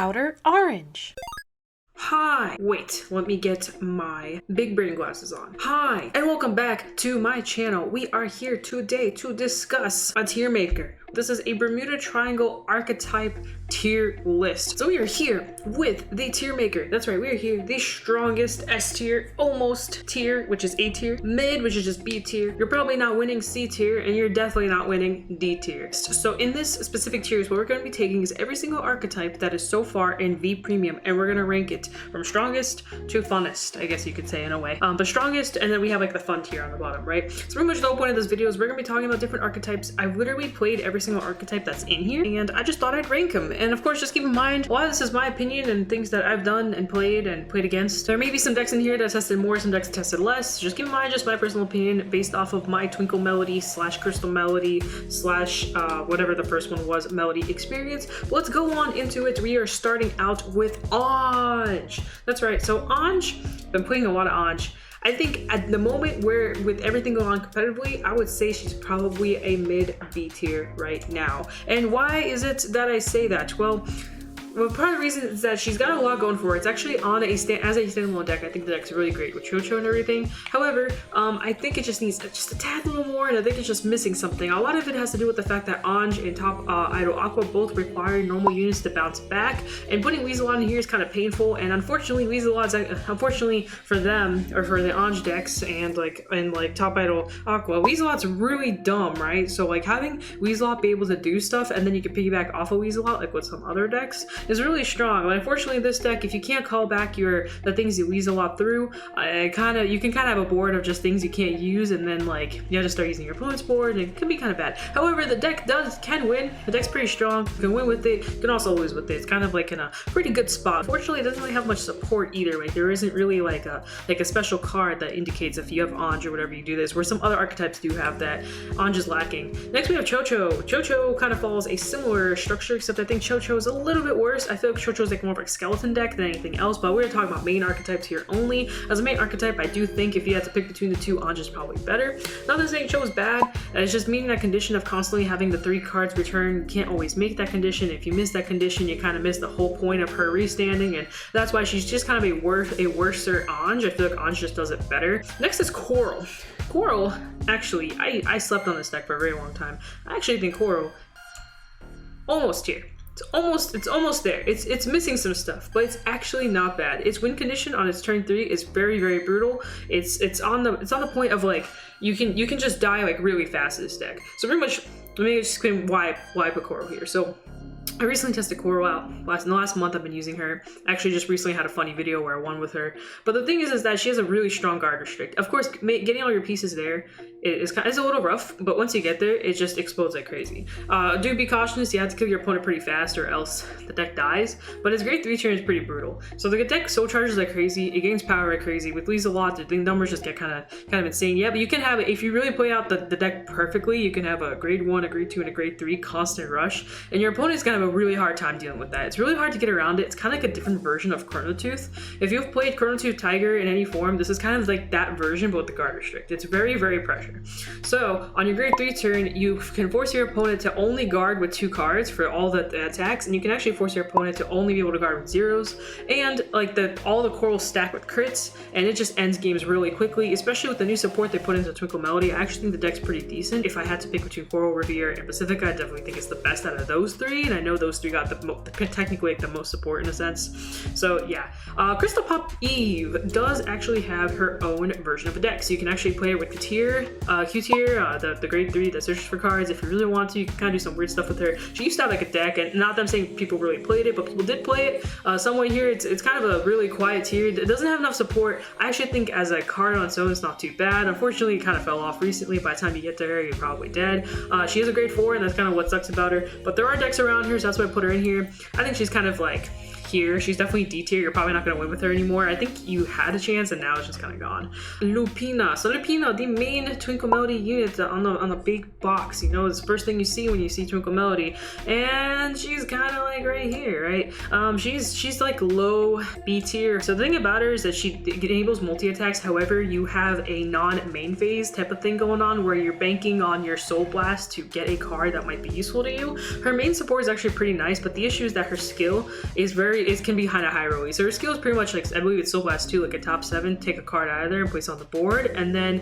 OuterOrange. Hi! Wait, let me get my big brain glasses on. Hi, and welcome back to my channel. We are here today to discuss a tier maker. This is a Bermuda Triangle Archetype tier list. So we are here with the tier maker. That's right, we are here, the strongest S tier, almost tier, which is A tier, mid, which is just B tier. You're probably not winning C tier, and you're definitely not winning D tier. So in this specific tiers, what we're going to be taking is every single archetype that is so far in V premium, and we're going to rank it from strongest to funnest, I guess you could say in a way. But strongest, and then we have like the fun tier on the bottom, right? So pretty much the whole point of this video is we're going to be talking about different archetypes. I've literally played every single archetype that's in here, and I just thought I'd rank them. And of course, just keep in mind, a lot of this is my opinion and things that I've done and played against. There may be some decks in here that tested more, some decks that tested less. Just keep in mind, just my personal opinion based off of my Twinkle Melody / Crystal Melody / whatever the first one was, Melody experience. Let's go on into it. We are starting out with Ange. That's right, so Ange, I've been playing a lot of Ange. I think at the moment where with everything going on competitively, I would say she's probably a mid B tier right now. And why is it that I say that? Well, part of the reason is that she's got a lot going for her. It's actually on as a standalone deck. I think the deck's really great with Chou and everything. However, I think it just needs just a tad little more, and I think it's just missing something. A lot of it has to do with the fact that Ange and Top Idol Aqua both require normal units to bounce back, and putting Weaselot in here is kind of painful. And unfortunately, unfortunately for them, or for the Ange decks and like Top Idol Aqua, Weaselot's really dumb, right? So like having Weaselot be able to do stuff, and then you can piggyback off of Weaselot like with some other decks, is really strong. But unfortunately, this deck, if you can't call back the things you Weaselot through, you can kind of have a board of just things you can't use, and then like you have to start using your opponent's board, and it can be kind of bad. However, the deck can win. The deck's pretty strong. You can win with it. You can also lose with it. It's kind of like in a pretty good spot. Unfortunately, it doesn't really have much support either. Like there isn't really like a special card that indicates if you have Ange or whatever you do this, where some other archetypes do have that. Ange is lacking. Next we have Chou. Chou kind of follows a similar structure, except I think Chou is a little bit worse. I feel like Chou is like more of a skeleton deck than anything else, but we're talking about main archetypes here only. As a main archetype, I do think if you had to pick between the two, Ange is probably better. Not that saying Chou is bad, it's just meaning that condition of constantly having the 3 cards return. You can't always make that condition. If you miss that condition, you kind of miss the whole point of her restanding, and that's why she's just kind of a worser Ange. I feel like Ange just does it better. Next is Coral. Coral, actually, I slept on this deck for a very long time. I actually think Coral almost here. It's almost there. It's missing some stuff, but it's actually not bad. Its win condition on its turn 3 is very, very brutal. It's on the point of like you can just die like really fast in this deck. So pretty much, let me just explain why I put Coral here. So I recently tested Coral out. In the last month I've been using her. Actually just recently had a funny video where I won with her. But the thing is that she has a really strong guard restrict. Of course, getting all your pieces there is a little rough, but once you get there, it just explodes like crazy. Do be cautious, you have to kill your opponent pretty fast or else the deck dies. But its grade 3 turn is pretty brutal. So the deck soul charges like crazy, it gains power like crazy. With Weaselot, the numbers just get kind of insane. Yeah, but you can have, if you really play out the deck perfectly, you can have a grade 1, a grade 2, and a grade 3 constant rush. And your opponent's gonna have a really hard time dealing with that. It's really hard to get around it. It's kind of like a different version of Chronotooth. If you've played Chronotooth Tiger in any form, this is kind of like that version, but with the guard restrict. It's very, very pressure. So on your grade 3 turn, you can force your opponent to only guard with 2 cards for all the attacks, and you can actually force your opponent to only be able to guard with 0s, and like all the Corals stack with crits, and it just ends games really quickly, especially with the new support they put into Twinkle Melody. I actually think the deck's pretty decent. If I had to pick between Coral, Rivere, and Pacifica, I definitely think it's the best out of those 3, and I know those 3 got technically like the most support in a sense. So yeah, Crystal Pop Eve does actually have her own version of a deck, so you can actually play it with Q-tier, the grade 3 that searches for cards. If you really want to, you can kind of do some weird stuff with her. She used to have like a deck, and not that I'm saying people really played it, but people did play it. Somewhere here, it's kind of a really quiet tier. It doesn't have enough support. I actually think as a card on its own, it's not too bad. Unfortunately, it kind of fell off recently. By the time you get to her, you're probably dead. She is a grade 4, and that's kind of what sucks about her. But there are decks around here, so that's why I put her in here. I think she's kind of like here. She's definitely D tier. You're probably not going to win with her anymore. I think you had a chance and now it's just kind of gone. Lupina. So Lupina, the main Twinkle Melody unit on the big box. You know, it's the first thing you see when you see Twinkle Melody. And she's kind of like right here, right? She's like low B tier. So the thing about her is that she enables multi-attacks. However, you have a non-main phase type of thing going on where you're banking on your Soul Blast to get a card that might be useful to you. Her main support is actually pretty nice, but the issue is that her skill is can be kind of high rolly. So her skill is pretty much like, I believe it's Soul Blast 2, like a top 7, take a card out of there and place it on the board, and then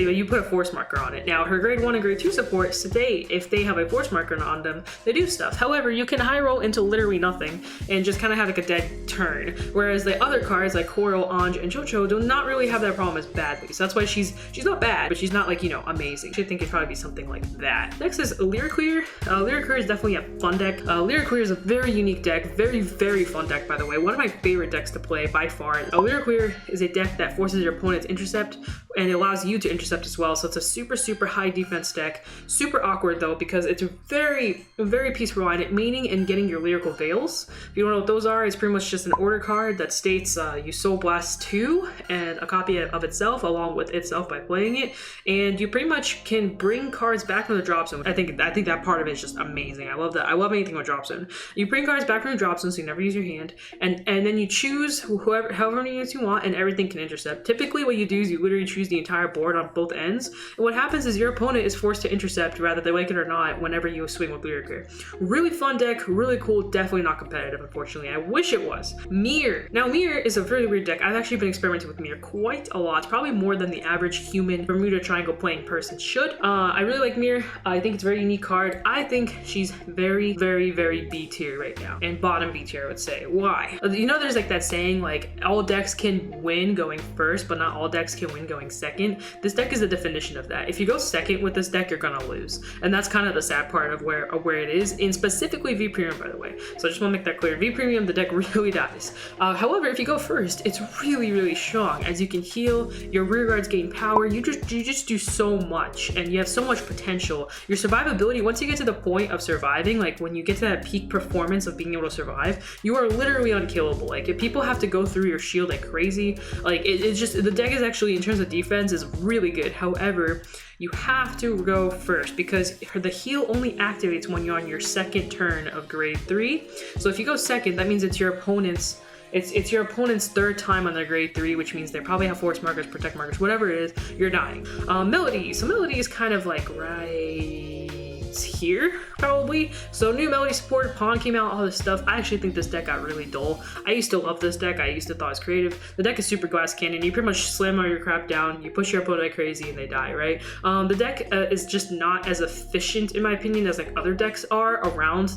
you put a force marker on it. Now her grade 1 and grade 2 support, so if they have a force marker on them, they do stuff. However, you can high roll into literally nothing and just kind of have like a dead turn. Whereas the other cards like Coral, Ange, and Chou do not really have that problem as badly. So that's why she's not bad, but she's not like, you know, amazing. I think it'd probably be something like that. Next is Lyriquor. Lyriquor is definitely a fun deck. Lyriquor is a very unique deck, very, very fun deck, by the way. One of my favorite decks to play by far. Lyriquor is a deck that forces your opponent to intercept, and it allows you to intercept as well. So it's a super, super high defense deck. Super awkward though, because it's very, very piece reliant, meaning in getting your lyrical veils. If you don't know what those are, it's pretty much just an order card that states you Soul Blast 2 and a copy of itself along with itself by playing it, and you pretty much can bring cards back from the drop zone. I think that part of it is just amazing. I love that. I love anything with drop zone. You bring cards back from the drop zone, so you never use your hand, and then you choose however many units you want, and everything can intercept. Typically, what you do is you literally choose the entire board on both ends, and what happens is your opponent is forced to intercept, whether they like it or not, whenever you swing with Lyriquor. Really fun deck, really cool. Definitely not competitive, unfortunately. I wish it was. Meer. Now, Meer is a very weird deck. I've actually been experimenting with Meer quite a lot, probably more than the average human Bermuda Triangle playing person should. I really like Meer. I think it's a very unique card. I think she's very, very, very B tier right now, and bottom B tier, I would say. Why? You know, there's like that saying, like, all decks can win going first, but not all decks can win going second. This deck is the definition of that. If you go second with this deck, you're gonna lose, and that's kind of the sad part of where it is, in specifically V Premium, by the way. So I just want to make that clear. V Premium, the deck really dies. However, if you go first, it's really, really strong, as you can heal, your rear guards gain power, you just do so much, and you have so much potential. Your survivability, once you get to the point of surviving, like when you get to that peak performance of being able to survive, you are literally unkillable. Like, if people have to go through your shield like crazy, like it's just, the deck is actually, in terms of defense, is really good. However, you have to go first because the heal only activates when you're on your second turn of grade 3. So if you go second, that means it's your opponent's your opponent's third time on their grade 3, which means they probably have force markers, protect markers, whatever it is, you're dying. Melody. So Melody is kind of like right here, probably. So new Melody support, Pawn came out, all this stuff. I actually think this deck got really dull. I used to love this deck. I used to thought it was creative. The deck is super glass cannon. You pretty much slam all your crap down, you push your opponent like crazy, and they die, right? The deck is just not as efficient, in my opinion, as like other decks are around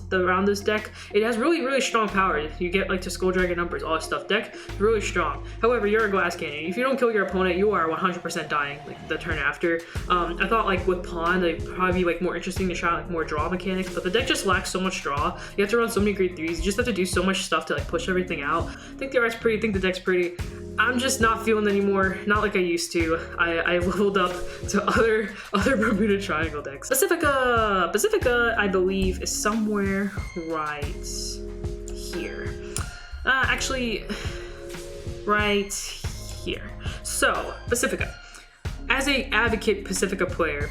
this deck. It has really, really strong power. You get like to Skull Dragon numbers, all this stuff. Deck really strong. However, you're a glass cannon. If you don't kill your opponent, you are 100% dying like the turn after. I thought like with Pawn, they'd probably be like more interesting to try like more draw mechanics, but the deck just lacks so much draw. You have to run so many grade 3s. You just have to do so much stuff to like push everything out. I think the art's pretty. I think the deck's pretty. I'm just not feeling it anymore. Not like I used to. I leveled up to other Bermuda Triangle decks. Pacifica, I believe, is somewhere right here. Actually, right here. So Pacifica, as a advocate Pacifica player,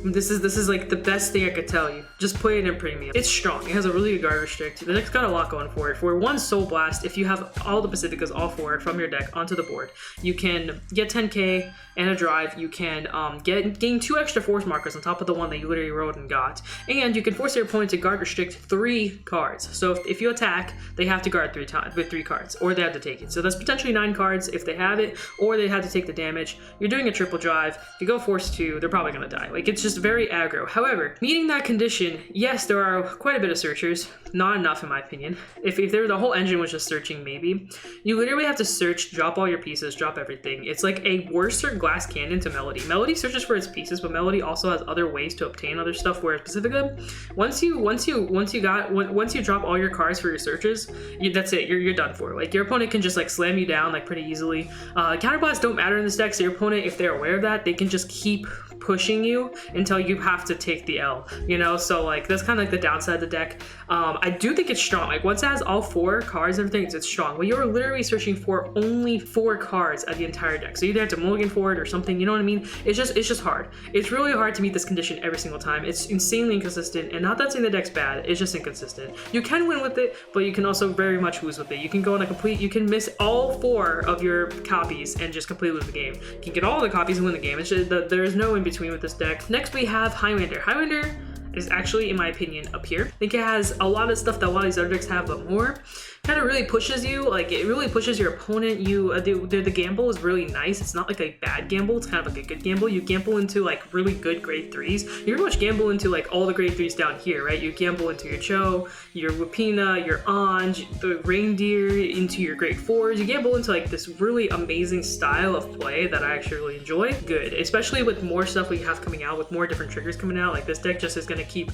this is like the best thing I could tell you. Just play it in premium. It's strong. It has a really good guard restrict. The deck's got a lot going for it. For one Soul Blast, if you have all the Pacificas, all 4 from your deck onto the board, you can get 10k and a drive. You can gain 2 extra force markers on top of the one that you literally rolled and got. And you can force your opponent to guard restrict 3 cards. So if you attack, they have to guard 3 times with 3 cards, or they have to take it. So that's potentially 9 cards if they have it, or they have to take the damage. You're doing a triple drive. If you go force 2, they're probably gonna die. Like, it's just very aggro. However, meeting that condition, yes, there are quite a bit of searchers. Not enough, in my opinion. If the whole engine was just searching, maybe. You literally have to search, drop all your pieces, drop everything. It's like a worser glass cannon to Melody. Melody searches for its pieces, but Melody also has other ways to obtain other stuff, whereas Pacifica, once you drop all your cards for your searches, that's it. You're done for. Like, your opponent can just like slam you down like pretty easily. Counterblasts don't matter in this deck, so your opponent, if they're aware of that, they can just keep pushing you until you have to take the L, you know? So like, that's kind of like the downside of the deck. I do think it's strong. Like once it has all 4 cards and everything, it's strong. But you're literally searching for only 4 cards at the entire deck. So you either have to mulligan for it or something, you know what I mean? It's just hard. It's really hard to meet this condition every single time. It's insanely inconsistent, and not that saying the deck's bad, it's just inconsistent. You can win with it, but you can also very much lose with it. You can go on a complete, you can miss all 4 of your copies and just completely lose the game. You can get all the copies and win the game. It's just, there's no in between with this deck. Next we have Highlander. Highlander is actually, in my opinion, up here. I think it has a lot of stuff that a lot of these other decks have, but more. Kind of really pushes you, like it really pushes your opponent. The gamble is really nice. It's not like a bad gamble, it's kind of like a good gamble. You gamble into like really good grade 3s. You pretty much gamble into like all the grade 3s down here, right? You gamble into your Chou, your Lupina, your Ange, the reindeer, into your grade 4s. You gamble into like this really amazing style of play that I actually really enjoy. Good, especially with more stuff we have coming out, with more different triggers coming out. Like this deck just is gonna keep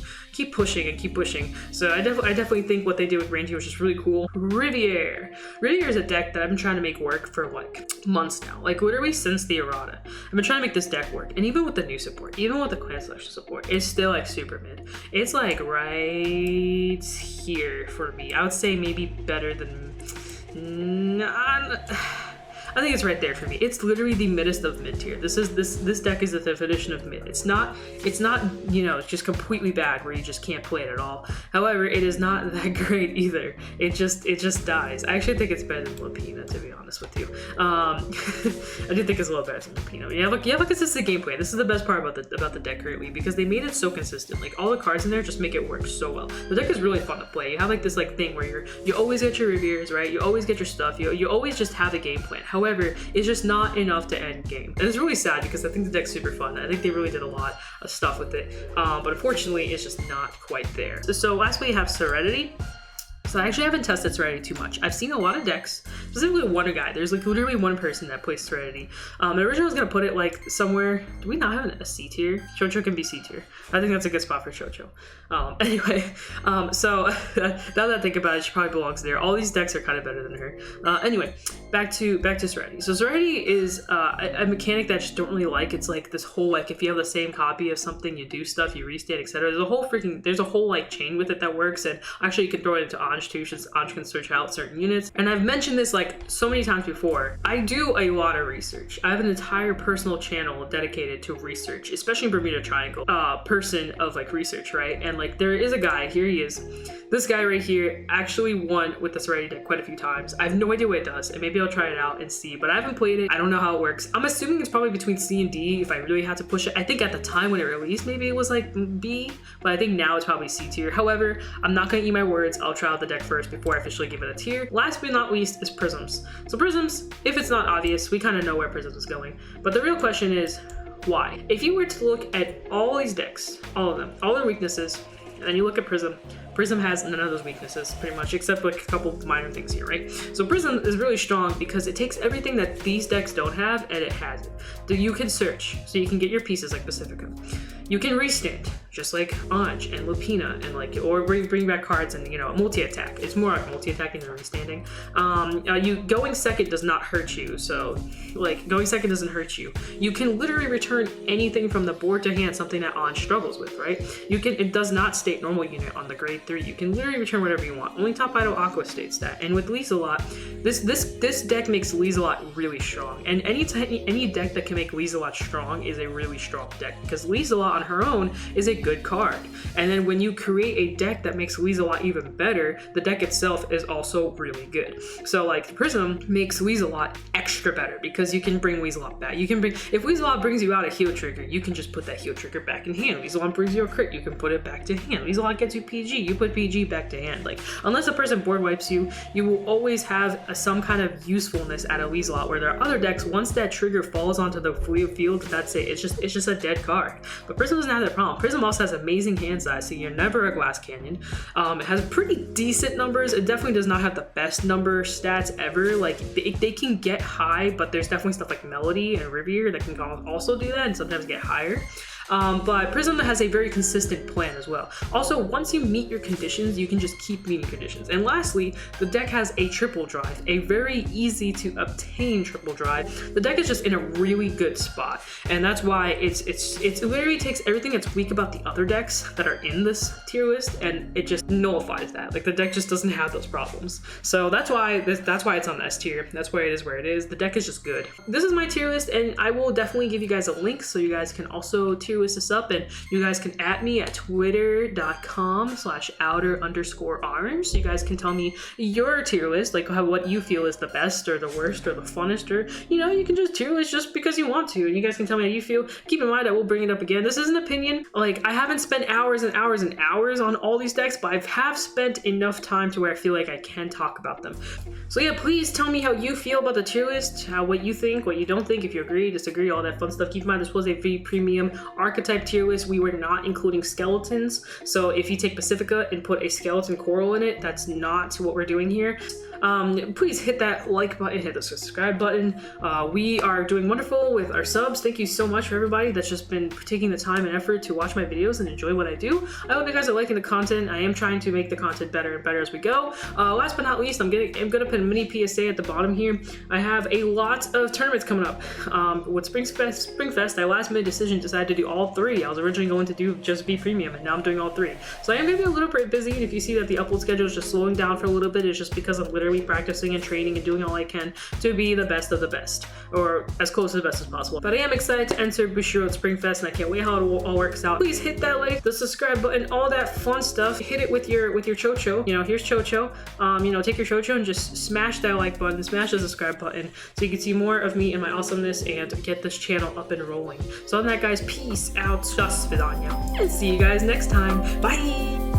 pushing and keep pushing. So I definitely think what they did with reindeer was just really cool. Rivere. Rivere is a deck that I've been trying to make work for like months now, like literally since the errata. I've been trying to make this deck work, and even with the new support, even with the clan selection support, it's still like super mid. It's like right here for me. I would say maybe better than I think it's right there for me. It's literally the middest of mid tier. This deck is the definition of mid. It's not, you know, just completely bad where you just can't play it at all. However, it is not that great either. It just dies. I actually think it's better than Lupina, to be honest with you. I do think it's a little better than Lupina. You have a consistent gameplay. This is the best part about the deck currently, because they made it so consistent. Like all the cards in there just make it work so well. The deck is really fun to play. You have like this like thing where you always get your Riveres, right? You always get your stuff. You always just have a game plan. However, it's just not enough to end game. And it's really sad because I think the deck's super fun. I think they really did a lot of stuff with it. But unfortunately, it's just not quite there. So lastly, we have Seredy. So I actually haven't tested Seredy too much. I've seen a lot of decks, specifically one guy. There's like literally one person that plays Seredy. Originally I was gonna put it like somewhere. Do we not have a C tier? Chou can be C tier. I think that's a good spot for Chou. Anyway, so now that I think about it, she probably belongs there. All these decks are kind of better than her. Anyway, back to Seredy. So Seredy is a mechanic that I just don't really like. It's like this whole like if you have the same copy of something, you do stuff, you restate, etc. There's a whole like chain with it that works, and actually you can throw it into Ange too, since Ange can search out certain units. And I've mentioned this like so many times before. I do a lot of research. I have an entire personal channel dedicated to research, especially in Bermuda Triangle. Person of like research, right? And like there is a guy, here he is. This guy right here actually won with the Seredy deck quite a few times. I have no idea what it does, and maybe I'll try it out and see, but I haven't played it. I don't know how it works. I'm assuming it's probably between C and D if I really had to push it. I think at the time when it released, maybe it was like B, but I think now it's probably C tier. However, I'm not gonna eat my words. I'll try out the deck first before I officially give it a tier. Last but not least is Prisms. So Prisms, if it's not obvious, we kind of know where Prisms is going, but the real question is, why? If you were to look at all these decks, all of them, all their weaknesses, and then you look at Prism has none of those weaknesses, pretty much, except like a couple minor things here, right? So Prism is really strong because it takes everything that these decks don't have, and it has it. So you can search, so you can get your pieces like Pacifica. You can restand, just like Ange and Lupina, and like, or bring back cards and, you know, multi-attack. It's more like multi-attacking than restanding. You going second does not hurt you, so like going second doesn't hurt you. You can literally return anything from the board to hand, something that Ange struggles with, right? It does not state normal unit on the grade 3. You can literally return whatever you want. Only Top Idol Aqua states that. And with Lieselot, this deck makes Lieselot really strong. And any deck that can make Lieselot strong is a really strong deck, because Lieselot on her own is a good card. And then when you create a deck that makes Lieselot even better, the deck itself is also really good. So like Prism makes Lieselot extra better because you can bring Lieselot back. If Lieselot brings you out a heal trigger, you can just put that heal trigger back in hand. Lieselot brings you a crit, you can put it back to hand. Lieselot gets you PG, you put PG back to hand. Like, unless a person board wipes you, you will always have some kind of usefulness out of Lieselot, where there are other decks, once that trigger falls onto the field, that's it. It's just a dead card. But Prism doesn't have that problem. Prism also has amazing hand size, so you're never a glass canyon. It has pretty decent numbers. It definitely does not have the best number stats ever. Like, they can get high, but there's definitely stuff like Melody and Rivere that can also do that and sometimes get higher. But Prism has a very consistent plan as well. Also, once you meet your conditions, you can just keep meeting conditions. And lastly, the deck has a triple drive, a very easy to obtain triple drive. The deck is just in a really good spot, and that's why it literally takes everything that's weak about the other decks that are in this tier list, and it just nullifies that. Like, the deck just doesn't have those problems. So that's why it's on the S tier. That's why it is where it is. The deck is just good. This is my tier list, and I will definitely give you guys a link so you guys can also tier list this up, and you guys can at me at twitter.com/outer_orange, so you guys can tell me your tier list, like what you feel is the best or the worst or the funnest, or you can just tier list just because you want to, and you guys can tell me how you feel. Keep in mind, I will bring it up again. This is an opinion. Like, I haven't spent hours and hours and hours on all these decks, but I have spent enough time to where I feel like I can talk about them. So yeah, please tell me how you feel about the tier list, what you think, what you don't think, if you agree, disagree, all that fun stuff. Keep in mind, this was a V premium archetype tier list. We were not including skeletons, so if you take Pacifica and put a skeleton coral in it, that's not what we're doing here. Please hit that like button, hit the subscribe button. We are doing wonderful with our subs. Thank you so much for everybody that's just been taking the time and effort to watch my videos and enjoy what I do. I hope you guys are liking the content. I am trying to make the content better and better as we go. Last but not least, I'm gonna put a mini PSA at the bottom here. I have a lot of tournaments coming up. With Springfest, I last made a decision, decided to do all three. I was originally going to do just V premium, and now I'm doing all three. So I am gonna be a little bit busy, and if you see that the upload schedule is just slowing down for a little bit, it's just because I'm literally practicing and training and doing all I can to be the best of the best, or as close to the best as possible. But I am excited to enter Bushiroad Springfest, and I can't wait how it all works out. Please hit that like, the subscribe button, all that fun stuff. Hit it with your Chou. Here's Chou. Take your Chou and just smash that like button, smash the subscribe button, so you can see more of me and my awesomeness and get this channel up and rolling. So on that, guys, peace out, and see you guys next time. Bye.